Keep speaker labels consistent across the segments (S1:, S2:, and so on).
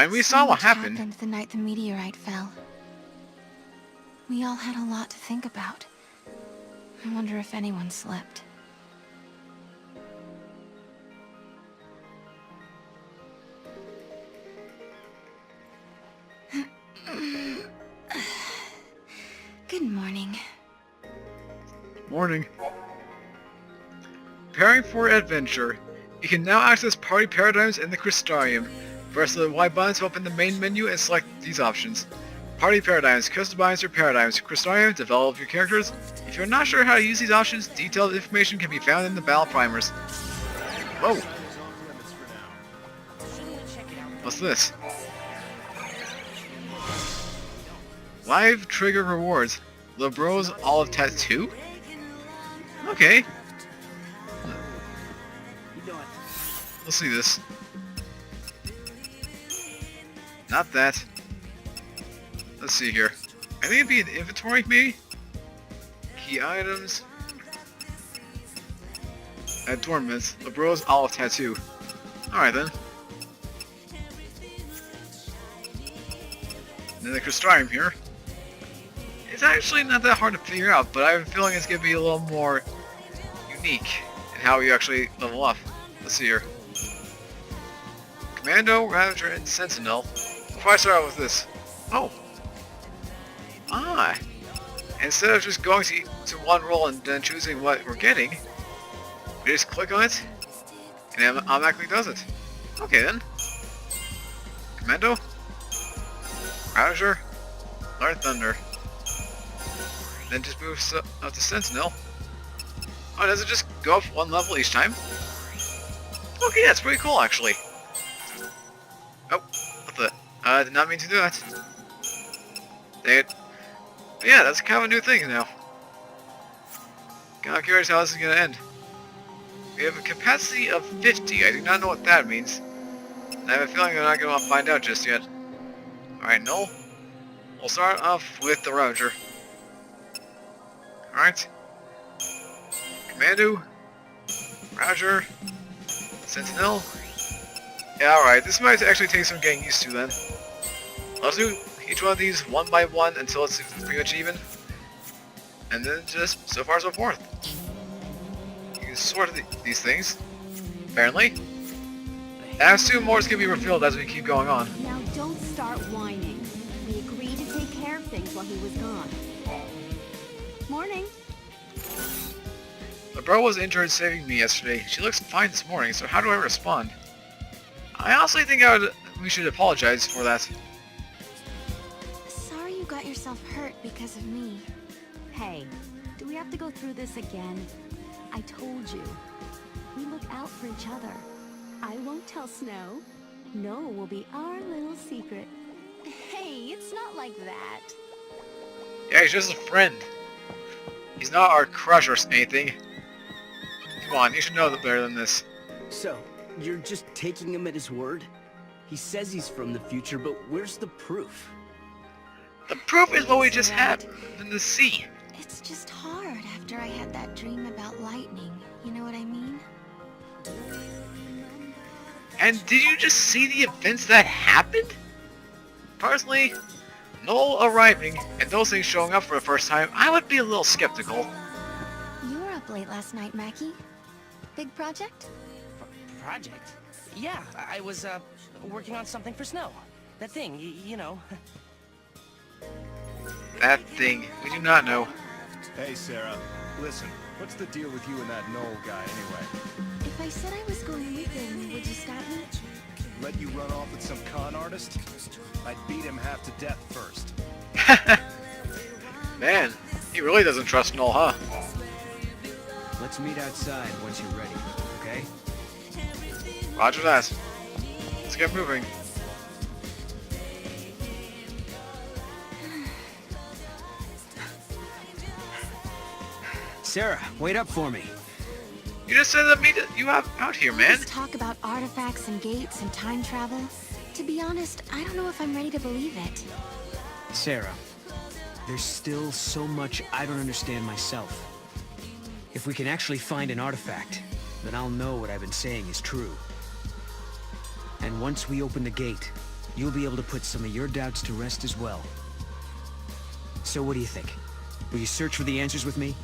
S1: And we saw what happened.
S2: The night the meteorite fell. We all had a lot to think about. I wonder if anyone slept. Good morning.
S1: Morning. Preparing for adventure. You can now access party paradigms in the Crystarium. Press the Y button to open the main menu and select these options. Party paradigms. Customize your paradigms. Crystarium. Develop your characters. If you're not sure how to use these options, detailed information can be found in the battle primers. Whoa. What's this? Live trigger rewards. LeBro's Olive Tattoo? Okay. Let's see this. Not that. Let's see here. I think it'd be an inventory, maybe? Key items. Adornments. LeBro's Olive Tattoo. Alright then. And then the Crystarium here. It's actually not that hard to figure out, but I have a feeling it's going to be a little more unique in how you actually level up. Let's see here. Commando, Ravager, and Sentinel. Before I start out with this. Oh. Ah. Instead of just going to one role and then choosing what we're getting, we just click on it, and it automatically does it. Okay then. Commando. Ravager. Learn Thunder. Then just moves up to Sentinel. Oh, does it just go up one level each time? Okay, that's pretty cool actually. Oh, what the? I did not mean to do that. Dang it. But yeah, that's kind of a new thing now. Kind of curious how this is going to end. We have a capacity of 50. I do not know what that means. And I have a feeling I'm not going to find out just yet. Alright, Noel. We'll start off with the Ravager. Alright. Commando. Ravager. Sentinel. Yeah, alright. This might actually take some getting used to then. Let's do each one of these one by one until it's pretty much even. And then just so far so forth. You can sort these things. Apparently. And I assume more is going to be revealed as we keep going on.
S3: Now don't start whining. We agreed to take care of things while he was gone. Morning.
S1: LeBro was injured saving me yesterday. She looks fine this morning, so how do I respond? I honestly think we should apologize for that.
S2: Sorry you got yourself hurt because of me.
S3: Hey, do we have to go through this again? I told you. We look out for each other. I won't tell Snow. Noel will be our little secret. Hey, it's not like that.
S1: Yeah, he's just a friend. He's not our crush or anything. Come on, you should know better than this.
S4: So, you're just taking him at his word? He says he's from the future, but where's the proof?
S1: The proof is what we just had in the sea.
S2: It's just hard after I had that dream about lightning. You know what I mean?
S1: And did you just see the events that happened? Personally, Noel arriving and those things showing up for the first time, I would be a little skeptical.
S2: You were up late last night, Mackie. Big project?
S5: Project? Yeah, I was, working on something for Snow. That thing, you know.
S1: That thing, we do not know.
S6: Hey, Serah. Listen, what's the deal with you and that Noel guy, anyway?
S2: If I said I was going with him, would you stop me?
S6: Let you run off with some con artist? I'd beat him half to death first.
S1: Man, he really doesn't trust Noel, huh?
S4: Let's meet outside once you're ready, okay?
S1: Roger that. Let's get moving.
S4: Serah, wait up for me.
S1: You just said that meet you out here, man.
S2: Let's talk about artifacts and gates and time travel. To be honest, I don't know if I'm ready to believe it.
S4: Serah, there's still so much I don't understand myself. If we can actually find an artifact, then I'll know what I've been saying is true. And once we open the gate, you'll be able to put some of your doubts to rest as well. So what do you think? Will you search for the answers with me?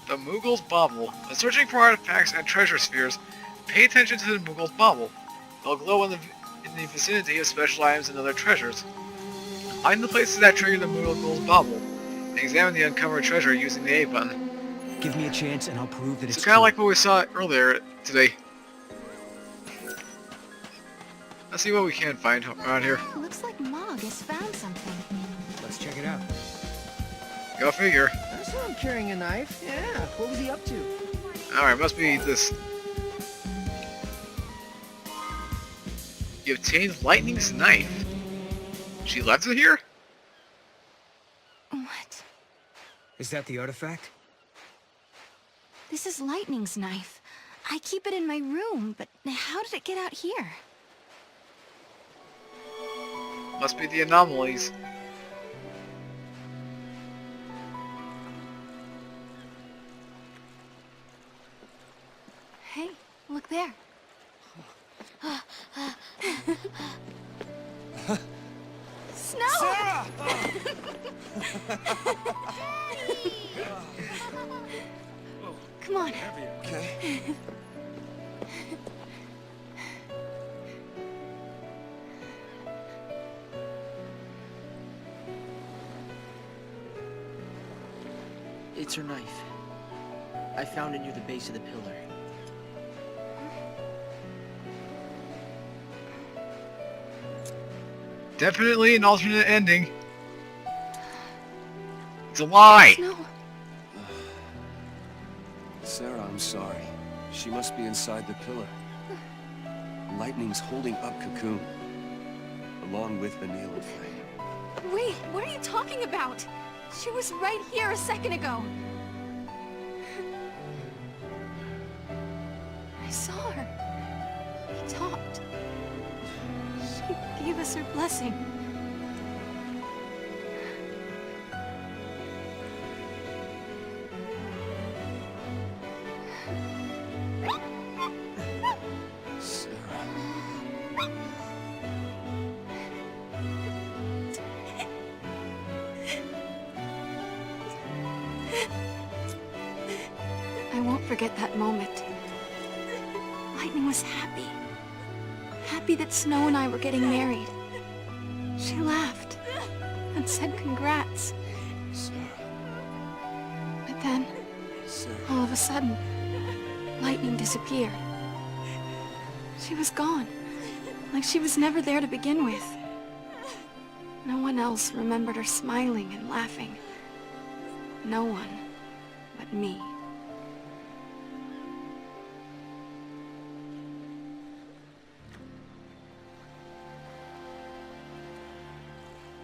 S1: The Moogle's Bauble. When searching for artifacts and treasure spheres, pay attention to the Moogle's Bauble. They'll glow in the vicinity of special items and other treasures. Find the places that trigger the Moogle's Bauble, and examine the uncovered treasure using the A button.
S4: Give me a chance and I'll prove that
S1: It's
S4: it's
S1: kind of
S4: true.
S1: like what we saw earlier today. Let's see what we can find around here.
S2: Looks like Mog has found something.
S4: Let's check it out.
S1: Go figure.
S5: I saw him carrying a knife. Yeah, what was he up to?
S1: Alright, must be this. You obtained Lightning's knife. She left it here?
S2: What?
S4: Is that the artifact?
S2: This is Lightning's knife. I keep it in my room, but how did it get out here?
S1: Must be the anomalies.
S2: Hey, look there. Snow!
S5: Serah!
S2: Come on.
S5: Okay.
S7: It's her knife. I found it near the base of the pillar.
S1: Definitely an alternate ending. It's a lie!
S2: Snow.
S6: Serah, I'm sorry. She must be inside the pillar. Lightning's holding up Cocoon, along with Vanille and Flame.
S2: Wait, what are you talking about? She was right here a second ago. I saw her. We talked. She gave us her blessing. I won't forget that moment. Lightning was happy. Happy that Snow and I were getting married. She laughed and said congrats.
S6: Serah,
S2: But then,
S6: Serah.
S2: all of a sudden, Lightning disappeared. She was gone. Like she was never there to begin with. No one else remembered her smiling and laughing. No one but me.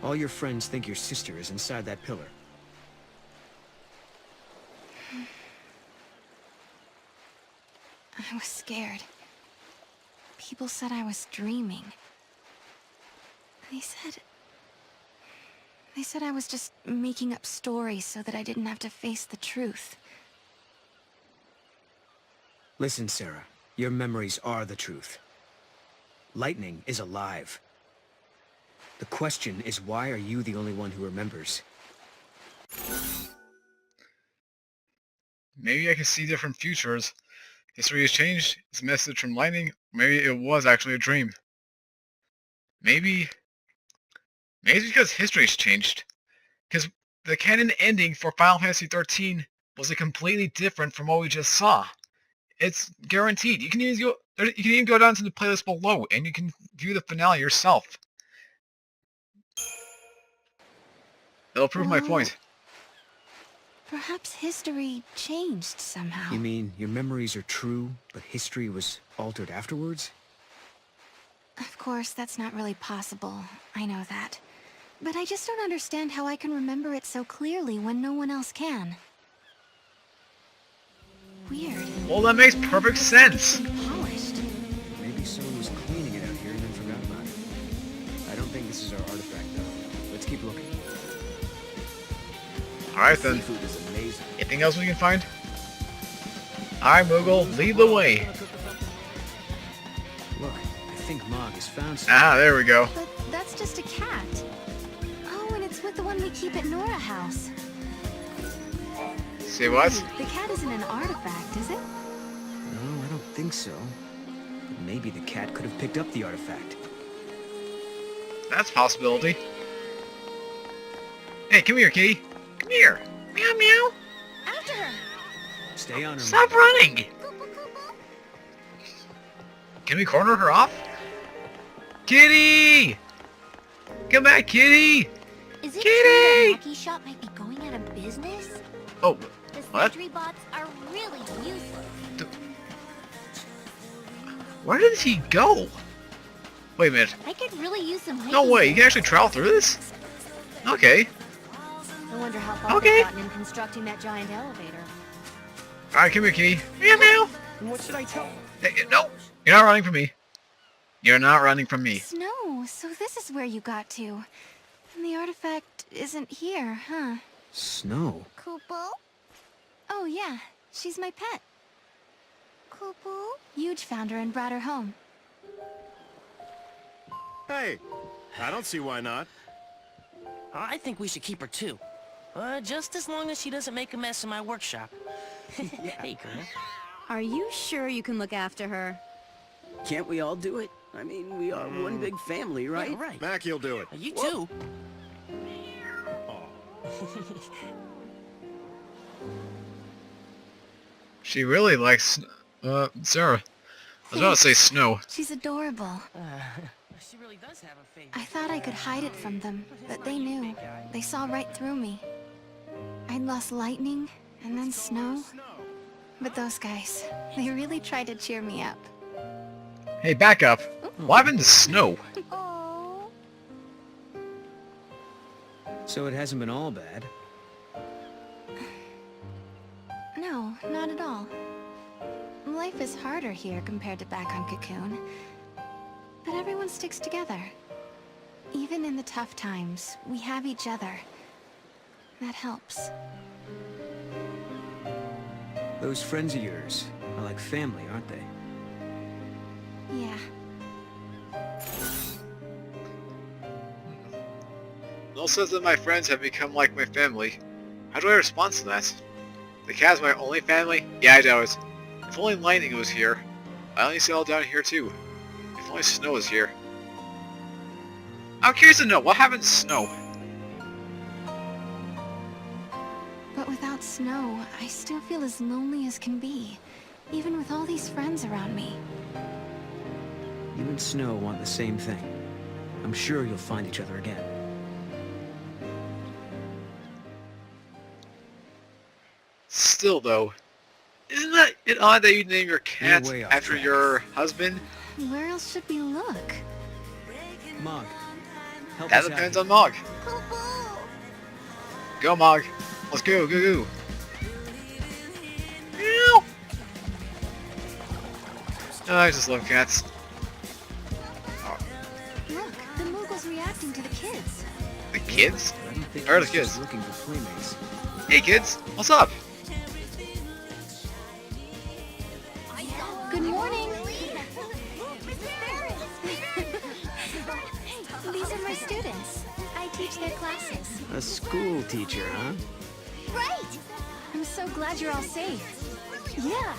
S4: All your friends think your sister is inside that pillar.
S2: I was scared. People said I was dreaming. They said I was just making up stories so that I didn't have to face the truth.
S4: Listen, Serah. Your memories are the truth. Lightning is alive. The question is, why are you the only one who remembers?
S1: Maybe I can see different futures. History has changed. It's a message from Lightning. Maybe it was actually a dream. Maybe it's because history's changed. Because the canon ending for Final Fantasy XIII was completely different from what we just saw. It's guaranteed. You can even go down to the playlist below and you can view the finale yourself. It'll prove my point.
S2: Perhaps history changed somehow.
S4: You mean your memories are true, but history was altered afterwards?
S2: Of course, that's not really possible. I know that. But I just don't understand how I can remember it so clearly when no one else can. Weird.
S1: Well, that makes perfect sense.
S2: Polished.
S4: Maybe someone was cleaning it out here and then forgot about it. I don't think this is our artifact, though. Let's keep looking.
S1: Alright then.
S6: Seafood is amazing.
S1: Anything else we can find? Alright, Moogle, lead the way.
S4: Look, I think Mog has found something.
S1: Ah, there we go.
S3: But that's just a cat. Oh, and it's with the one we keep at Nora House.
S1: See what?
S3: The cat isn't an artifact, is it?
S4: No, I don't think so. But maybe the cat could have picked up the artifact.
S1: That's a possibility. Hey, come here, kitty. Come here. Meow, meow.
S3: After her!
S4: Stay on her.
S1: Stop
S4: Mog.
S1: running. Can we corner her off? Kitty! Come back, kitty!
S8: Is it
S1: Kitty!
S8: true that Hockey Shop might be going out of business?
S1: Oh,
S8: The
S1: what?
S8: sentry bots are really useless.
S1: Where did he go? Wait a minute.
S8: I could really use some
S1: No
S8: hiking
S1: way, you
S8: tips.
S1: can actually travel through this? Okay.
S3: I wonder how far
S1: Okay.
S3: they've gotten in constructing that giant elevator.
S1: Alright, come here, kitty. Meow, meow.
S5: And what should I tell them?
S1: Hey, no, you're not running from me. You're not running from me.
S2: Snow, so this is where you got to. And the artifact isn't here, huh?
S4: Snow?
S8: Kupo?
S2: Oh yeah, she's my pet.
S8: Kupo?
S2: Yuge found her and brought her home.
S9: Hey, I don't see why not.
S5: I think we should keep her too. Just as long as she doesn't make a mess in my workshop. Hey, girl.
S3: Are you sure you can look after her?
S10: Can't we all do it? I mean, we are one big family, right?
S5: Yeah, right.
S9: Mac, you'll do it.
S5: You too.
S1: She really likes, Sarah. I was about to say snow.
S2: She's adorable.
S5: She really does have a favorite.
S2: I thought I could hide it from them, but they knew. They saw right through me. I'd lost lightning, and then snow. But those guys, they really tried to cheer me up.
S1: Hey, back up. What happened to snow?
S8: Oh.
S4: So it hasn't been all bad.
S2: No, not at all. Life is harder here compared to back on Cocoon. But everyone sticks together. Even in the tough times, we have each other. That helps.
S4: Those friends of yours are like family, aren't they?
S2: Yeah.
S1: Noel says that my friends have become like my family. How do I respond to that? The cat's my only family? Yeah, I doubt it. If only lightning was here. I only see all down here too. If only snow was here. I'm curious to know, what happened to snow?
S2: But without Snow, I still feel as lonely as can be. Even with all these friends around me.
S4: You and Snow want the same thing. I'm sure you'll find each other again.
S1: Still though, isn't that it odd that you name your cat
S4: way off
S1: after
S4: track.
S1: your husband?
S2: Where else should we look?
S4: Mog, help
S1: That
S4: us out
S1: depends
S4: here.
S1: on Mog.
S8: Kupo!
S1: Go Mog. Let's go, go, go. Meow. Oh, I just love cats.
S3: Look, the Moogle's reacting to the kids.
S1: The kids?
S4: I don't think
S1: Where are the
S4: he's just
S1: kids?
S4: looking for playmates.
S1: Hey kids, what's up?
S2: Good morning! These are my students. I teach their classes.
S4: A school teacher, huh?
S8: Right!
S2: I'm so glad you're all safe. Yeah.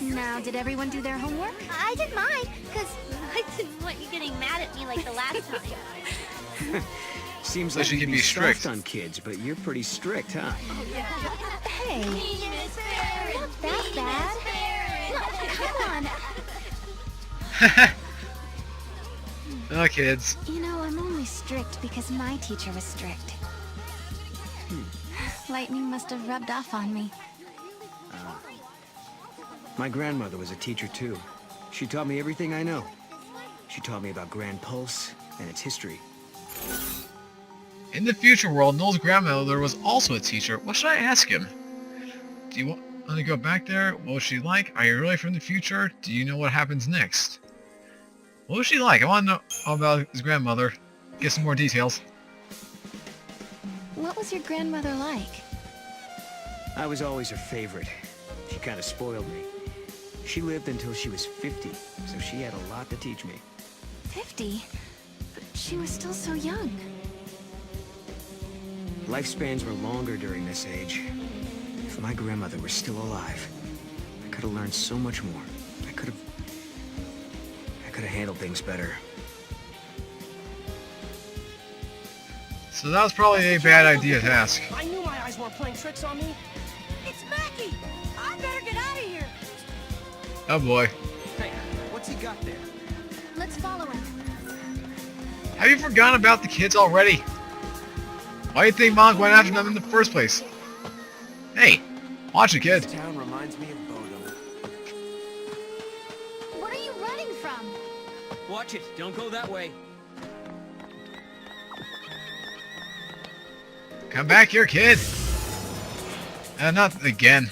S2: Now, did everyone do their homework?
S8: I did mine, because I didn't want you getting mad at me like the last time.
S4: Seems
S1: So
S4: like
S1: she
S4: you
S1: can
S4: can
S1: be
S4: be
S1: strict.
S4: soft on kids, but you're pretty strict, huh?
S2: Hey,
S8: Not that bad. Look, come on.
S1: Oh kids.
S2: you know, I'm only strict because my teacher was strict. Lightning must have rubbed off on me.
S4: My grandmother was a teacher too. She taught me everything I know. She taught me about Grand Pulse and its history.
S1: In the future world, Noel's grandmother was also a teacher. What should I ask him? Do you want to go back there? What was she like? Are you really from the future? Do you know what happens next? What was she like? I want to know all about his grandmother. Get some more details.
S2: What was your grandmother like?
S4: I was always her favorite. She kind of spoiled me. She lived until she was 50, so she had a lot to teach me.
S2: 50? But she was still so young.
S4: Lifespans were longer during this age. If my grandmother were still alive, I could have learned so much more. I could have handled things better.
S1: So that was probably a bad idea to ask.
S5: I knew my eyes weren't playing tricks on me.
S3: It's Mackie! I better get out of here!
S1: Oh boy.
S10: Hey, what's he got there?
S3: Let's follow him.
S1: Have you forgotten about the kids already? Why do you think Mom went after them in the first place? Hey, watch it, kid.
S6: This town reminds me of Bodom.
S3: What are you running from?
S10: Watch it. Don't go that way.
S1: Come back here, kid. Not again.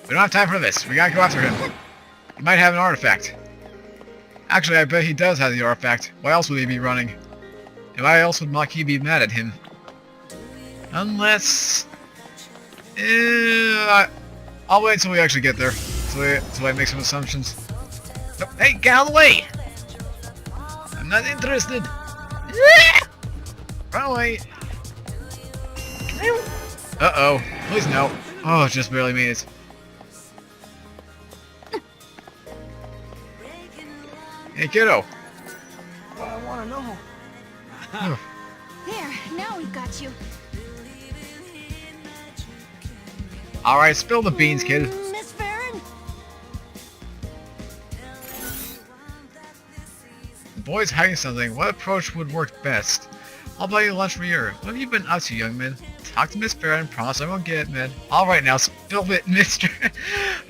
S1: We don't have time for this. We gotta go after him. He might have an artifact. Actually, I bet he does have the artifact. Why else would he be running? And why else would Maki be mad at him? Unless... I'll wait until we actually get there. So I make some assumptions. Oh, hey, get out of the way! I'm not interested. Run away. Uh-oh. Please no. Oh, just barely made it. Hey, kiddo.
S5: I want to know.
S2: There, now we've got you.
S1: Alright, spill the beans, kid.
S3: Miss Farron?
S1: The boy's hiding something. What approach would work best? I'll buy you lunch for your. What have you been up to, young man? Talk to Miss Farron. Promise I won't get it, man. Alright now, spill it, mister.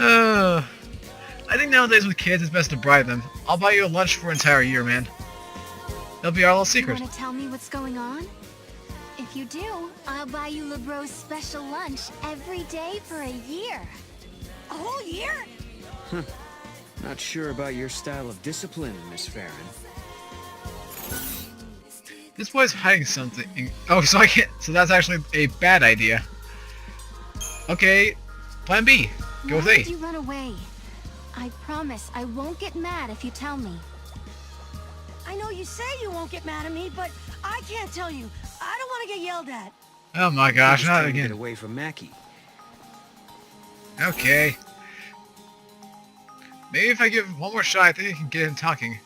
S1: I think nowadays with kids it's best to bribe them. I'll buy you a lunch for an entire year, man. That'll be our little secret.
S2: You want to tell me what's going on? If you do, I'll buy you LeBro's special lunch every day for a year.
S3: A whole year?
S4: Not sure about your style of discipline, Miss Farron.
S1: This boy's hiding something. Oh, so I can't. So that's actually a bad idea. Okay, plan B. Go with
S2: Why
S1: A.
S2: did you run away? I promise I won't get mad if you tell me.
S3: I know you say you won't get mad at me, but I can't tell you. I don't want to get yelled at.
S1: Oh my gosh,
S4: Just
S1: not
S4: trying to get
S1: again.
S4: away from Mackie.
S1: Okay. Maybe if I give him one more shot, I think I can get him talking.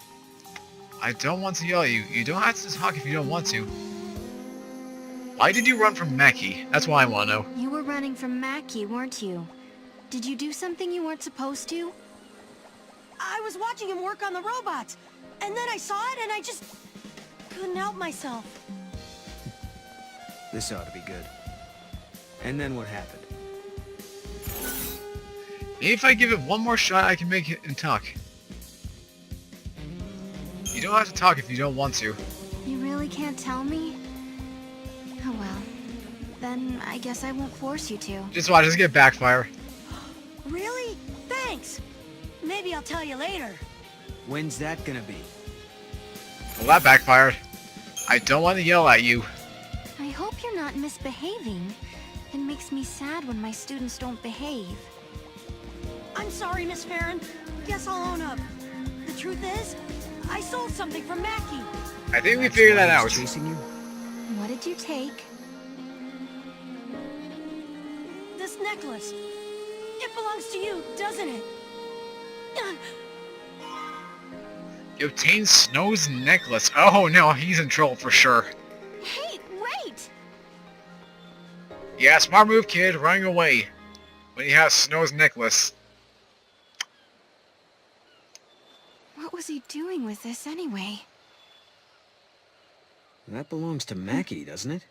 S1: I don't want to yell at you. You don't have to talk if you don't want to. Why did you run from Mackie? That's what I want to know.
S2: You were running from Mackie, weren't you? Did you do something you weren't supposed to?
S3: I was watching him work on the robots, and then I saw it and I just couldn't help myself.
S4: This ought to be good. And then what happened?
S1: Maybe if I give it one more shot, I can make it and talk. You don't have to talk if you don't want to.
S2: You really can't tell me? Oh well. Then I guess I won't force you to.
S1: Just watch, just get backfire.
S3: Really? Thanks. Maybe I'll tell you later.
S4: When's that gonna be?
S1: Well, that backfired. I don't want to yell at you.
S2: I hope you're not misbehaving. It makes me sad when my students don't behave.
S3: I'm sorry, Miss Farron. Guess I'll own up. The truth is, I sold something from Mackie.
S1: I think we figured that
S4: Why
S1: out.
S4: he's chasing you?
S2: What did you take?
S3: This necklace. It belongs to you, doesn't it?
S1: You obtained Snow's necklace. Oh no, he's in trouble for sure.
S2: Hey, wait!
S1: Yeah, smart move, kid. Running away when you have Snow's necklace.
S2: What was he doing with this anyway?
S4: That belongs to Mackie, doesn't it?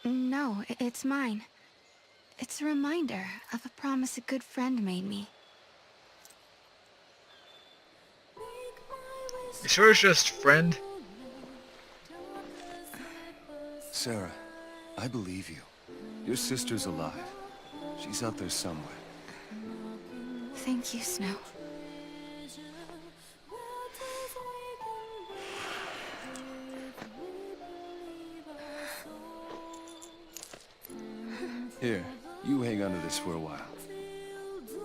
S2: No, it's mine. It's a reminder of a promise a good friend made me.
S1: You sure it's just friend?
S6: Serah, I believe you. Your sister's alive. She's out there somewhere.
S2: Thank you, Snow.
S6: Here, you hang on to this for a while.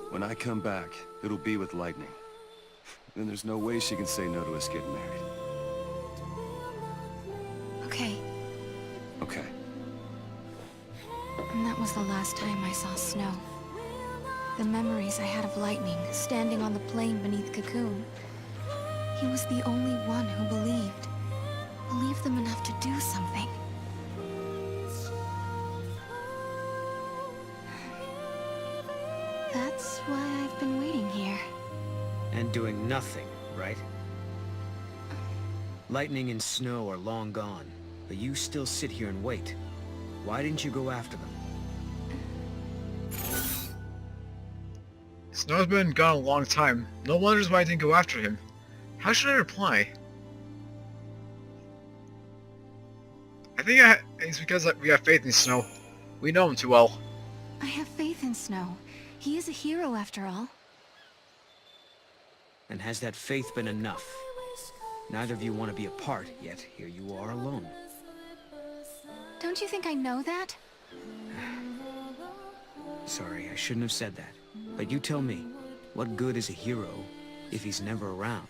S6: When I come back, it'll be with Lightning. Then there's no way she can say no to us getting married.
S2: Okay.
S6: Okay.
S2: And that was the last time I saw Snow. The memories I had of Lightning standing on the plain beneath Cocoon. He was the only one who believed. Believed them enough to do something. That's why I've been waiting here.
S4: And doing nothing, right? Lightning and Snow are long gone, but you still sit here and wait. Why didn't you go after them?
S1: Snow's been gone a long time. No wonders why I didn't go after him. How should I reply? I think it's because we have faith in Snow. We know him too well.
S2: I have faith in Snow. He is a hero after all.
S4: And has that faith been enough? Neither of you want to be apart, yet here you are alone.
S2: Don't you think I know that?
S4: Sorry, I shouldn't have said that. But you tell me, what good is a hero if he's never around?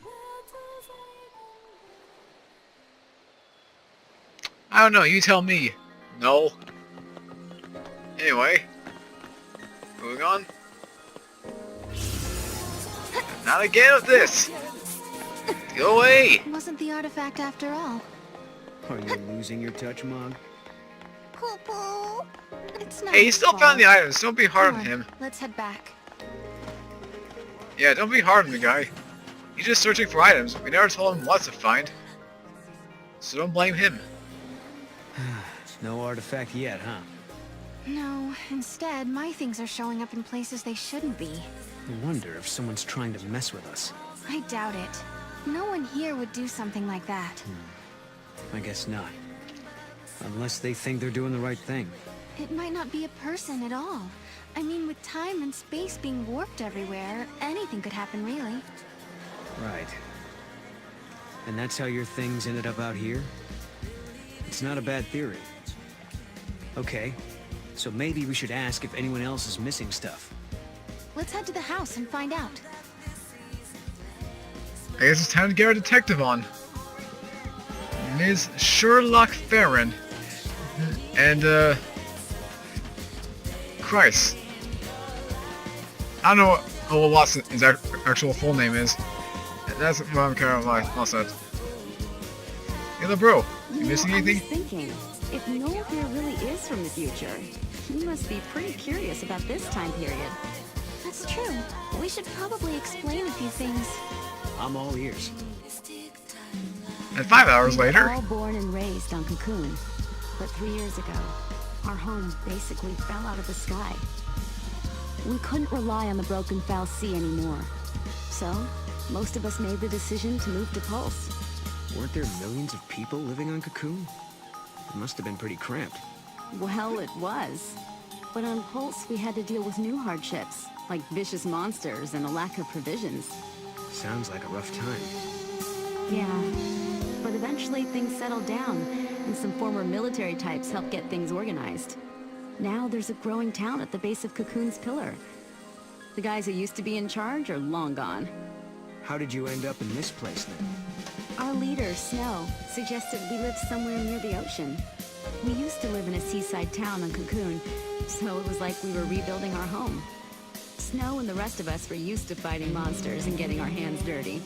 S1: I don't know, you tell me. No. Anyway. Moving on. Not again with this! Go away!
S2: It wasn't the artifact after all.
S4: Are you losing your touch, Mog?
S2: Poo-poo! It's not
S1: Hey, he
S2: his
S1: still
S2: fault.
S1: found the items, don't be hard
S2: Come
S1: on him.
S2: Let's head back.
S1: Yeah, don't be hard on the guy. He's just searching for items. We never told him what to find. So don't blame him.
S4: No artifact yet, huh?
S2: No, instead, my things are showing up in places they shouldn't be.
S4: I wonder if someone's trying to mess with us.
S2: I doubt it. No one here would do something like that.
S4: I guess not. Unless they think they're doing the right thing.
S2: It might not be a person at all. I mean, with time and space being warped everywhere, anything could happen, really.
S4: Right. And that's how your things ended up out here? It's not a bad theory. Okay, so maybe we should ask if anyone else is missing stuff.
S2: Let's head to the house and find out.
S1: I guess it's time to get our detective on. Ms. Serah Farron. And, Kreiss. I don't know what Watson's actual full name is. That's what I'm kind of like, also. Hey, bro, you missing anything?
S3: I was thinking, if Noel here really is from the future, he must be pretty curious about this time period.
S2: That's true. We should probably explain a few things.
S4: I'm all ears.
S1: And 5 hours
S3: We were
S1: later.
S3: all born and raised on Cocoon, but 3 years ago, our home basically fell out of the sky. We couldn't rely on the broken foul sea anymore. So, most of us made the decision to move to Pulse.
S4: Weren't there millions of people living on Cocoon? It must have been pretty cramped.
S3: Well, it was. But on Pulse, we had to deal with new hardships, like vicious monsters and a lack of provisions.
S4: Sounds like a rough time.
S3: Yeah. But eventually things settled down, and some former military types helped get things organized. Now there's a growing town at the base of Cocoon's pillar. The guys who used to be in charge are long gone.
S4: How did you end up in this place then?
S3: Our leader, Snow, suggested we live somewhere near the ocean. We used to live in a seaside town on Cocoon, so it was like we were rebuilding our home. Snow and the rest of us were used to fighting monsters and getting our hands dirty.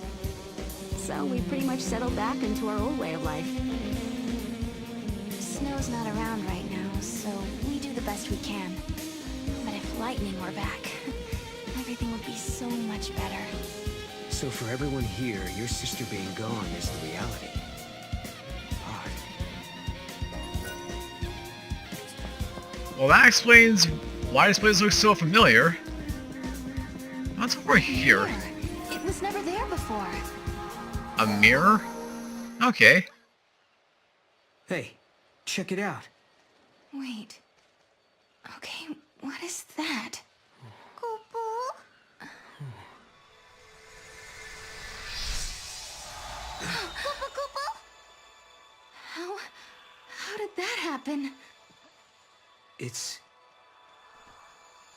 S3: So we pretty much settled back into our old way of life.
S2: Snow's not around right now, so we do the best we can. But if Lightning were back, everything would be so much better.
S4: So for everyone here, your sister being gone is the reality. Odd.
S1: Well, that explains why this place looks so familiar. What's over here?
S2: Mirror. It was never there before.
S1: A mirror? Okay.
S4: Hey, check it out.
S2: Wait. Okay, what is that? How did that happen?
S4: It's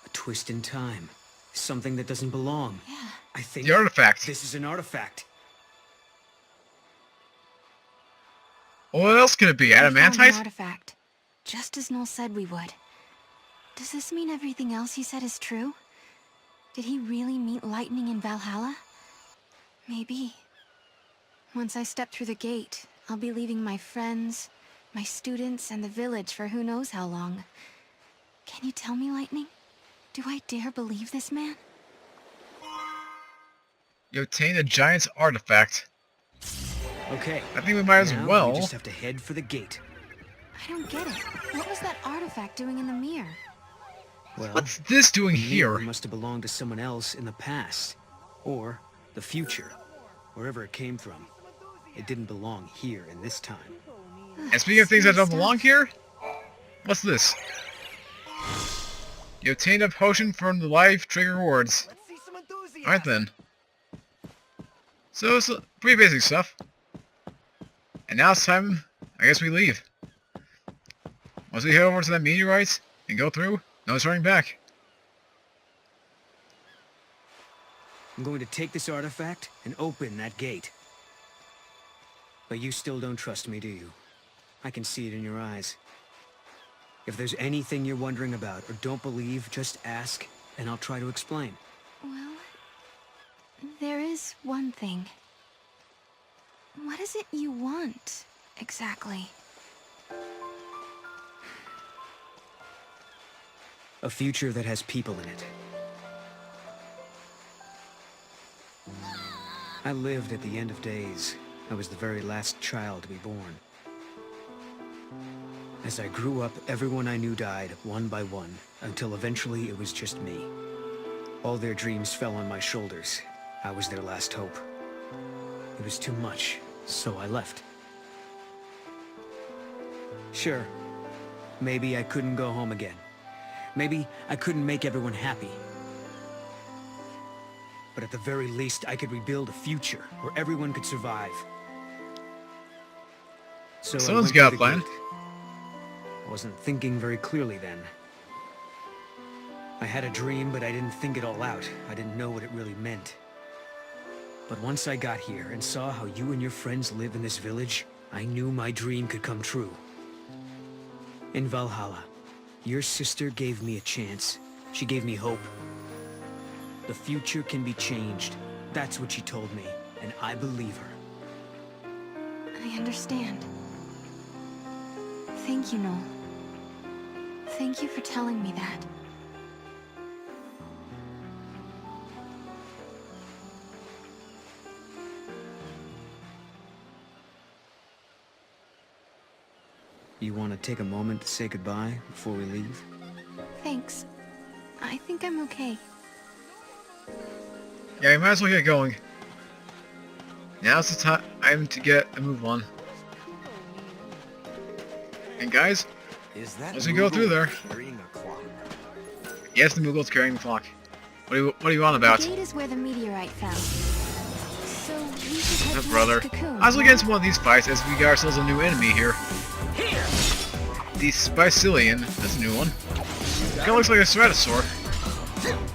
S4: a twist in time. Something that doesn't belong.
S2: Yeah.
S4: I think
S1: The artifact.
S4: this is an artifact.
S1: What else could it be?
S2: We found an
S1: Adamantite?
S2: artifact. Just as Noel said we would. Does this mean everything else he said is true? Did he really meet lightning in Valhalla? Maybe. Once I step through the gate, I'll be leaving my friends, my students, and the village for who knows how long. Can you tell me, Lightning? Do I dare believe this man?
S1: You obtained a giant's artifact.
S4: Okay.
S1: I think we might as
S4: now
S1: well.
S4: we just have to head for the gate.
S2: I don't get it. What was that artifact doing in the mirror?
S4: Well,
S1: What's this doing
S4: the mirror
S1: here?
S4: must have belonged to someone else in the past. Or the future. Wherever it came from. It didn't belong here in this time.
S1: And speaking of things that don't
S2: Scary
S1: belong
S2: stuff.
S1: here, what's this? You obtained a potion from the life trigger rewards. Alright then. So it's pretty basic stuff. And now it's time, I guess we leave. Once we head over to that meteorite and go through, no turning back.
S4: I'm going to take this artifact and open that gate. But you still don't trust me, do you? I can see it in your eyes. If there's anything you're wondering about or don't believe, just ask, and I'll try to explain.
S2: Well, there is one thing. What is it you want, exactly?
S4: A future that has people in it. I lived at the end of days. I was the very last child to be born. As I grew up, everyone I knew died, one by one, until eventually it was just me. All their dreams fell on my shoulders. I was their last hope. It was too much, so I left. Sure, maybe I couldn't go home again. Maybe I couldn't make everyone happy. But at the very least, I could rebuild a future where everyone could survive. So
S1: Someone's
S4: I went
S1: got
S4: through
S1: a plan.
S4: the gate. I wasn't thinking very clearly then. I had a dream, but I didn't think it all out. I didn't know what it really meant. But once I got here and saw how you and your friends live in this village, I knew my dream could come true. In Valhalla, your sister gave me a chance. She gave me hope. The future can be changed. That's what she told me, and I believe her.
S2: I understand. Thank you, Noel. Thank you for telling me that.
S4: You want to take a moment to say goodbye before we leave?
S2: Thanks. I think I'm okay.
S1: Yeah, you might as well get going. Now's the time to get a move on. And guys, as we go through there, yes, the Moogle's carrying the clock. What do you want about?
S2: The gate is where the meteorite fell. So we should head towards
S1: Brother,
S2: Cocoon.
S1: I was looking into one of these fights as we got ourselves a new enemy here. The Spicillian, that's a new one. Kinda looks like a Ceratosaur,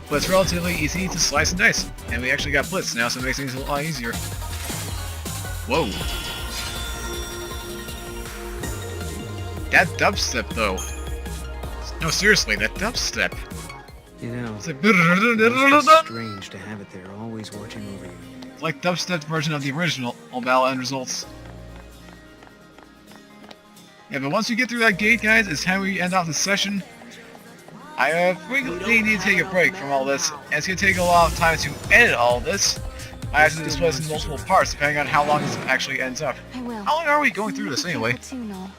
S1: but it's relatively easy to slice and dice. And we actually got Blitz now, so it makes things a lot easier. Whoa. That dubstep, though. No, seriously, that dubstep.
S4: You know,
S1: It's like,
S4: it's strange to have it there, always watching over you.
S1: it's like dubstep's version of the original battle end results. Yeah, but once we get through that gate, guys, it's time we end off the session. We need to take a break from all this, and it's going to take a lot of time to edit all this. I have to display this in multiple parts, depending on how long this actually ends up.
S2: I will.
S1: How long are we going through this anyway?
S2: Too, Noel.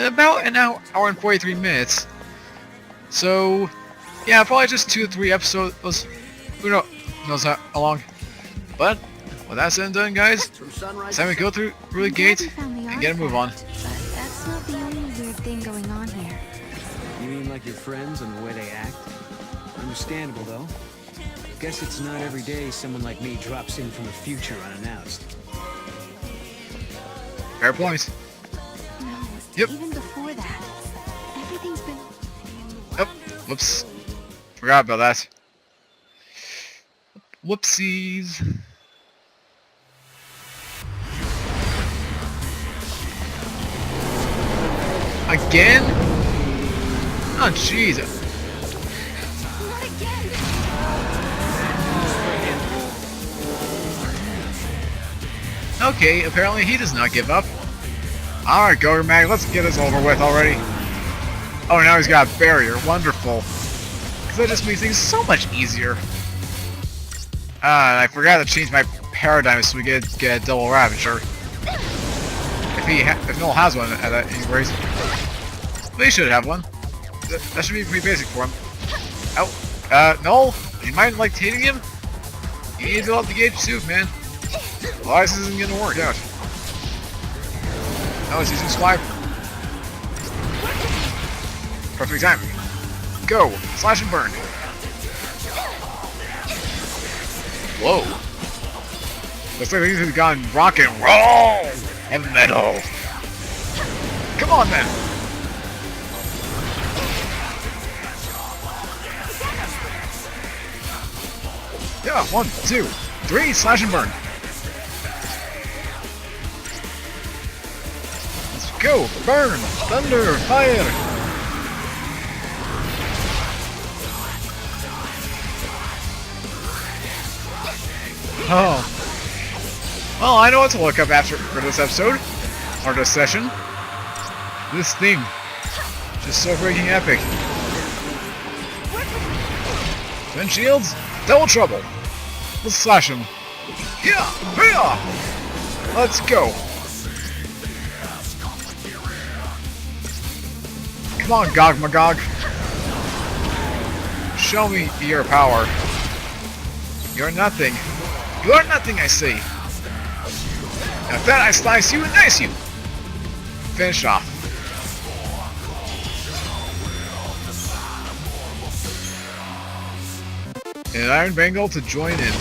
S1: About an hour and 43 minutes. So, yeah, probably just 2 to 3 episodes. Who knows how long. But, with that said and done, guys, it's time we go through the gate
S2: We found the
S1: and get a move on.
S2: artifact, but that's not the only weird thing going on here.
S4: You mean like your friends and the way they act? Understandable, though. Guess it's not every day someone like me drops in from the future unannounced.
S1: Fair point.
S2: No,
S1: Yep.
S2: even before that, everything's been...
S1: Yep. Whoops. Forgot about that. Whoopsies. Again? Oh, jeez.
S2: Not again!
S1: Okay, apparently he does not give up. Alright, Goger Mag, let's get this over with already. Oh, now he's got a barrier. Wonderful. Because that just makes things so much easier. And I forgot to change my paradigm so we get a double Ravager. If Noel has one at any rate. They should have one. That should be pretty basic for him. Oh, Noel, do you mind, like, tating him? You need to fill up the gauge suit, man. Otherwise, this isn't gonna work out. Oh, he's using swipe. Perfect timing. Go! Slash and burn. Whoa. Looks like these have gone rock and roll! And metal. Come on, then! Yeah, 1, 2, 3, slash and burn. Let's go! Burn! Thunder! Fire! Oh. Well, I know what to look up after for this episode. Or this session. This theme. Just so freaking epic. Twin shields? Double trouble! Let's slash him. Yeah! Yeah! Let's go! Come on, Gog Magog. Show me your power. You're nothing. You are nothing, I say. And with that, I slice you and dice you. Finish off. And Iron Bangle to join in.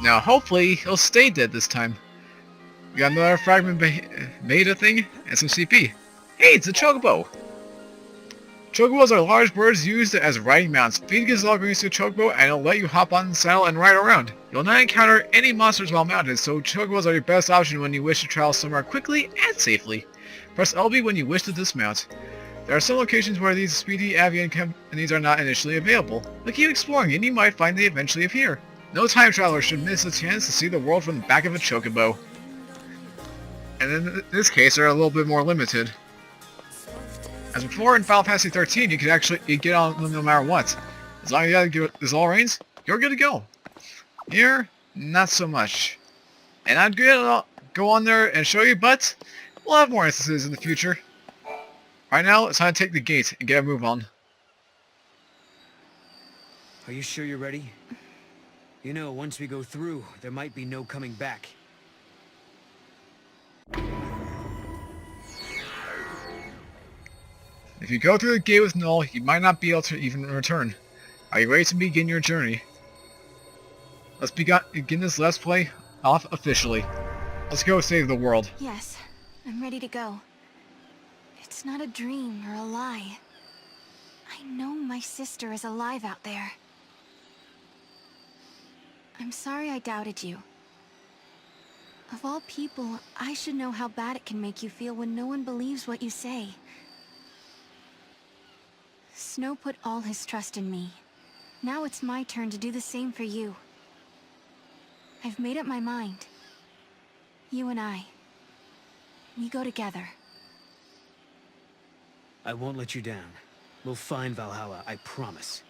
S1: Now, hopefully, he'll stay dead this time. We got another fragment beta thing and some CP. Hey, it's a chocobo! Chocobos are large birds used as riding mounts. Feed gives all greens to a chocobo and it'll let you hop on the saddle and ride around. You'll not encounter any monsters while mounted, so chocobos are your best option when you wish to travel somewhere quickly and safely. Press LB when you wish to dismount. There are some locations where these speedy avian companies are not initially available, but keep exploring and you might find they eventually appear. No time traveler should miss a chance to see the world from the back of a chocobo. And in this case, they're a little bit more limited. As before in Final Fantasy XIII, you can actually get on them no matter what. As long as you get all reigns, you're good to go. Here, not so much. And I'd go on there and show you, but we'll have more instances in the future. Right now, it's time to take the gate and get a move on.
S4: Are you sure you're ready? You know, once we go through, there might be no coming back.
S1: If you go through the gate with Noel, you might not be able to even return. Are you ready to begin your journey? Let's begin this Let's Play off officially. Let's go save the world.
S2: Yes, I'm ready to go. It's not a dream or a lie. I know my sister is alive out there. I'm sorry I doubted you. Of all people, I should know how bad it can make you feel when no one believes what you say. Snow put all his trust in me. Now it's my turn to do the same for you. I've made up my mind. You and I. We go together.
S4: I won't let you down. We'll find Valhalla, I promise.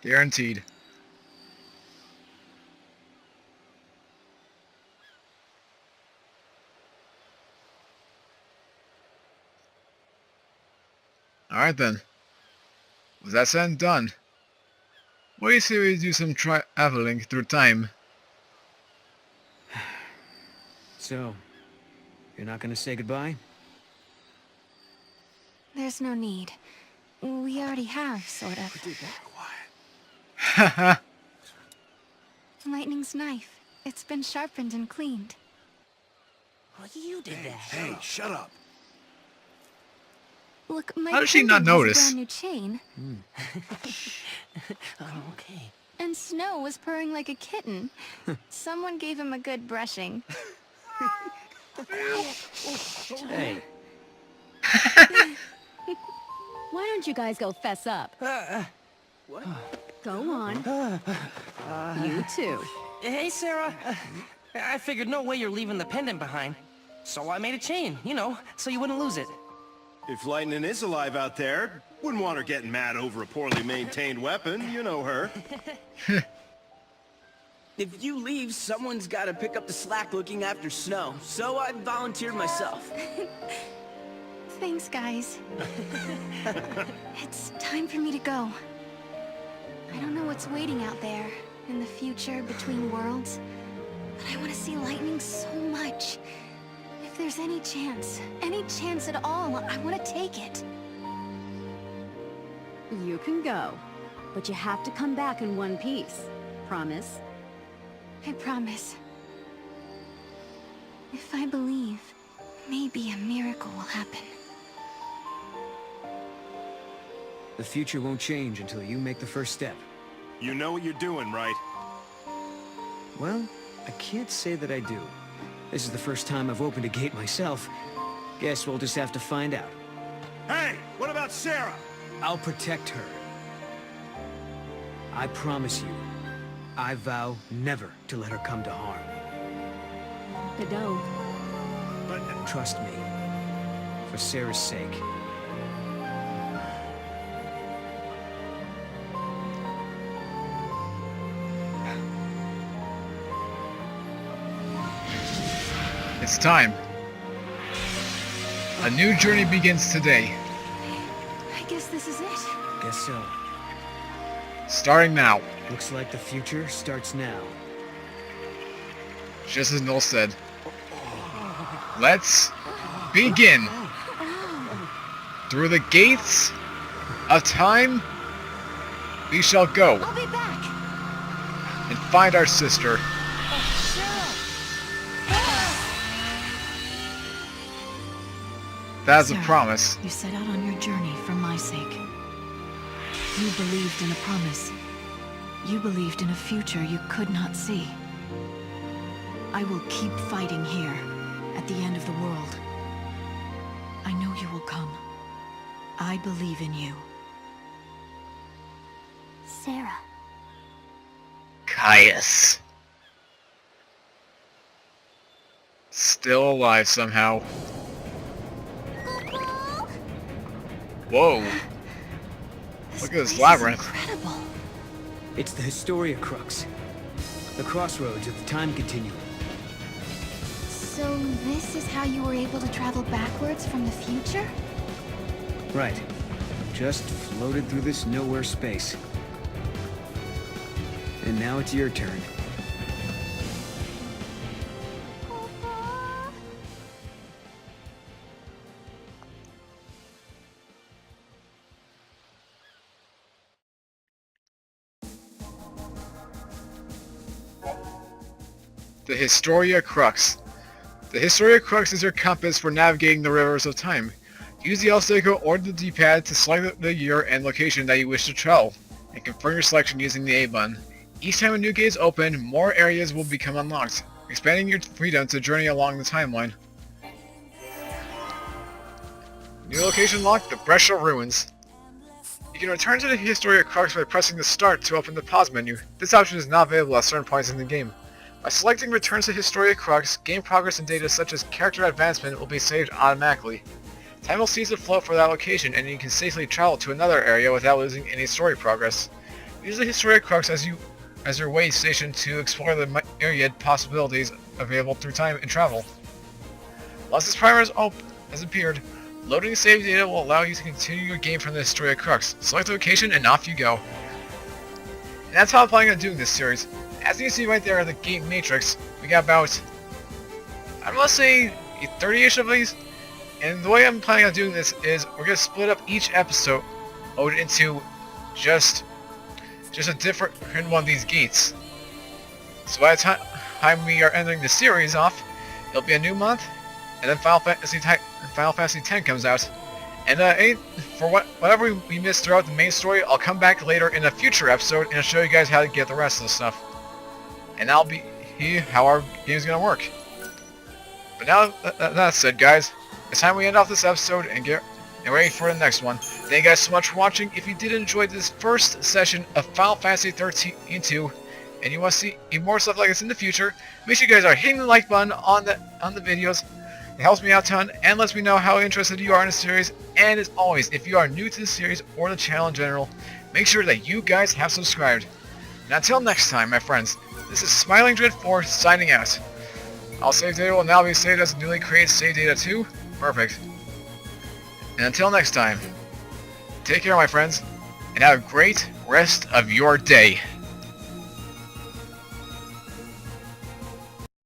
S1: Guaranteed. Alright then. With that said and done, what do you say we do some traveling through time?
S4: So, you're not gonna say goodbye?
S2: There's no need. We already have, sort of.
S1: Haha.
S2: Lightning's knife. It's been sharpened and cleaned.
S5: Well, you did that.
S6: Hey, shut up.
S2: Look, my
S1: How did she not
S2: pendant has a
S1: notice?
S2: brand new chain,
S5: Oh, okay.
S2: and Snow was purring like a kitten. Someone gave him a good brushing.
S4: Hey,
S3: Why don't you guys go fess up?
S10: What?
S3: Go on. You too.
S5: Hey, Serah. I figured no way you're leaving the pendant behind. So I made a chain, you know, so you wouldn't lose it.
S9: If Lightning is alive out there, wouldn't want her getting mad over a poorly maintained weapon. You know her.
S10: If you leave, someone's got to pick up the slack looking after Snow. So I volunteered myself.
S2: Thanks, guys. It's time for me to go. I don't know what's waiting out there in the future between worlds, but I want to see Lightning so much. If there's any chance at all, I want to take it.
S3: You can go, but you have to come back in one piece. Promise?
S2: I promise. If I believe, maybe a miracle will happen.
S4: the future won't change until you make the first step.
S9: You know what you're doing, right?
S4: Well, I can't say that I do. This is the first time I've opened a gate myself. Guess we'll just have to find out.
S9: Hey, what about Serah?
S4: I'll protect her. I promise you. I vow never to let her come to harm.
S3: Godot.
S9: But
S4: Trust me. For Serah's sake.
S1: It's time. A new journey begins today.
S2: I guess this is it.
S4: Guess so.
S1: Starting now.
S4: Looks like the future starts now.
S1: Just as Noel said. Let's begin. Through the gates of time, we shall go
S2: I'll be back.
S1: and find our sister. That is a
S11: Serah,
S1: promise.
S11: You set out on your journey for my sake. You believed in a promise. You believed in a future you could not see. I will keep fighting here, at the end of the world. I know you will come. I believe in you.
S8: Serah.
S1: Caius. Still alive somehow. Whoa. Look at this
S2: place is
S1: labyrinth.
S2: Incredible.
S4: It's the Historia Crux. The crossroads of the time continuum.
S2: So this is how you were able to travel backwards from the future?
S4: Right. Just floated through this nowhere space. And now it's your turn.
S1: The Historia Crux. The Historia Crux is your compass for navigating the rivers of time. Use the L stick or the D-pad to select the year and location that you wish to travel, and confirm your selection using the A button. Each time a new gate is opened, more areas will become unlocked, expanding your freedom to journey along the timeline. New location unlocked, the Brescia Ruins. You can return to the Historia Crux by pressing the Start to open the pause menu. This option is not available at certain points in the game. By selecting Return to Historia Crux, game progress and data such as character advancement will be saved automatically. Time will cease to flow for that location, and you can safely travel to another area without losing any story progress. Use the Historia Crux as your way station to explore the myriad possibilities available through time and travel. Once this primer has appeared, loading save data will allow you to continue your game from the Historia Crux. Select the location and off you go. And that's how I'm planning on doing this series. As you can see right there in the game matrix, we got about, I must say, 30-ish of these. And the way I'm planning on doing this is we're going to split up each episode into just a different one of these gates. So by the time we are ending the series off, it'll be a new month and then Final Fantasy X comes out. And whatever we missed throughout the main story, I'll come back later in a future episode and show you guys how to get the rest of the stuff. And that'll be how our game's gonna work. But now that said, guys, it's time we end off this episode and get ready for the next one. Thank you guys so much for watching. If you did enjoy this first session of Final Fantasy XIII-2, and you want to see more stuff like this in the future, make sure you guys are hitting the like button on the videos. It helps me out a ton and lets me know how interested you are in the series. And as always, if you are new to the series or the channel in general, make sure that you guys have subscribed. And until next time, my friends, this is Smiling Dread 4 signing out. All save data will now be saved as newly created save data 2. Perfect. And until next time, take care, my friends, and have a great rest of your day.